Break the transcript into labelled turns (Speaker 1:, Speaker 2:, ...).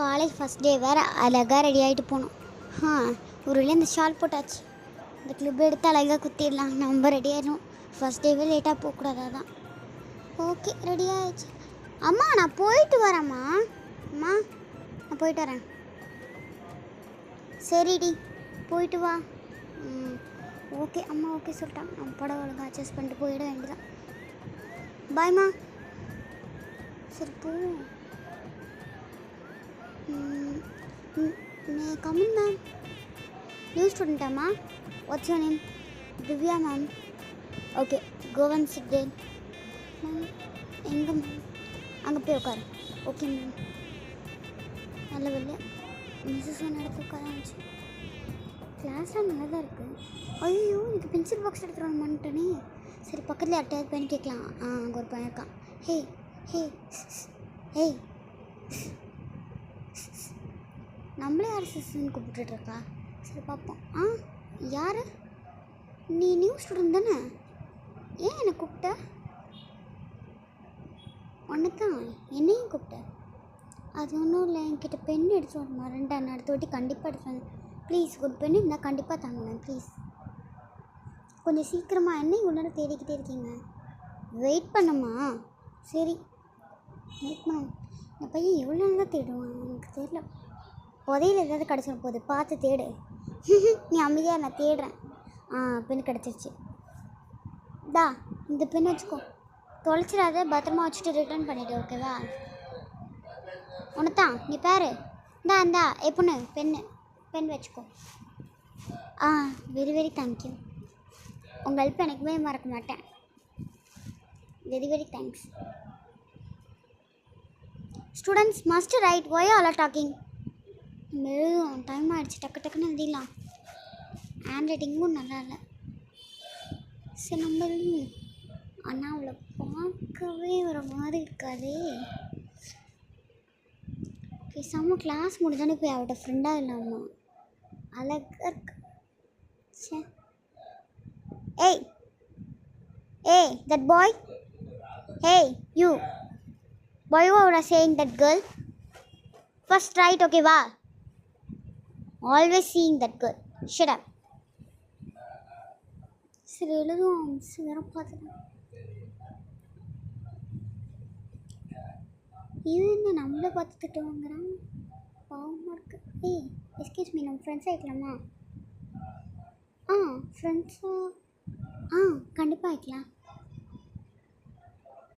Speaker 1: College first day வேறு அழகாக ready ஆகிட்டு போகணும். ஒரு வழியாக இந்த ஷால் போட்டாச்சு. இந்த கிளிப் எடுத்து அழகாக குத்திடலாம். நம்ம ரெடி ஆகிடும். ஃபஸ்ட் டேவே லேட்டாக போகக்கூடாது. அதான் ஓகே, ரெடி ஆகிடுச்சு. அம்மா நான் போயிட்டு வரேம்மா. அம்மா நான் போயிட்டு வரேன். சரிடி போயிட்டு வா. ஓகே அம்மா ஓகே சொல்லிட்டாங்க. நம்ம படம் ஒழுங்காக அட்ஜஸ்ட் பண்ணிட்டு போயிட வேண்டியதான். பாய்மா. சரி போ. May coming ma'am. நியூ ஸ்டூடெண்ட்டாம்மா? What's your name? Divya ma'am. Okay go and sit there. Ma'am எங்கே மேம்? அங்கே போய் உட்காரு. Okay ma'am. நல்ல வேலை மிஸ்ஸஸ் ஒன்று இடத்துல உட்காந்துச்சு. கிளாஸ்லாம் நல்லா தான் இருக்குது. ஐயோ எனக்கு பென்சில் பாக்ஸ் எடுத்துகிட்டு வந்துட்டேனே. சரி பக்கத்தில் யார்கிட்டயாவது பையன் கேட்கலாம். அங்கே ஒரு பையன் இருக்கான். ஹே ஹே ஹே நம்மளே யார் சிஸ்ன்னு கூப்பிட்டுருக்கா? சரி பார்ப்போம். யார் நீ? நியூ ஸ்டூடெண்ட் தானே? ஏன் என்னை கூப்பிட்ட? ஒன்று தான் என்னையும் கூப்பிட்ட. அது ஒன்றும் இல்லை, என்கிட்ட பென் எடுத்து வரமா. ரெண்டாம் அடுத்த வாட்டி கண்டிப்பாக எடுத்து வரேன். ப்ளீஸ் ஒரு பென் இருந்தால் கண்டிப்பாக தாங்க ப்ளீஸ். கொஞ்சம் சீக்கிரமாக என்ன இவ்வளோ நேரம் தேடிக்கிட்டே இருக்கீங்க? வெயிட் பண்ணுமா? சரி வெயிட் பண்ண. இந்த பையன் எவ்வளோ நேரம் தான் தேடுவான் எனக்கு தெரியல. புதையில ஏதாவது கிடச்சிட போகுது, பார்த்து தேடு. நீ அமைதியாக நான் தேடுறேன். பென் கிடச்சிருச்சு. தா இந்த பென் வச்சுக்கோ. தொலைச்சிடாத, பத்திரமா வச்சுட்டு ரிட்டர்ன் பண்ணிவிடு. ஓகேவா? ஒன்று தான் நீ பேர். இந்தா பொண்ணு பென் வச்சுக்கோ. Very very thank you. உங்கள் ஹெல்ப் எனக்குமே மறக்க மாட்டேன். Very very thanks. Students must right. Y all are talking? எழுதும் டைம் ஆகிடுச்சு. டக்குன்னு எழுதிடலாம். ஹேண்ட் ரைட்டிங்கும் நல்லா இல்லை. சரி நம்ம எழுதுவோம். ஆனால் அவளை பார்க்கவே ஒரு மாதிரி இருக்காதே. பேசாமல் கிளாஸ் முடிஞ்சானே போய் அவட்ட ஃப்ரெண்டாக இல்லாமா? அழகாக இருக்கு. சே ஏய் that boy. Hey you boy, who are saying that girl first right? Okay va, always seeing that girl. Shut up. சரி எழுதுவோம். வேற பார்த்துட்டேன். இது என்ன நம்மளை பார்த்து திட்டு வாங்குறான்? பாவமாக இருக்கு. எஸ்கியூஸ் மீ, நம்ம ஃப்ரெண்ட்ஸ் ஆகிக்கலாமா? ஃப்ரெண்ட்ஸாக கண்டிப்பாக ஆகிக்கலாம்.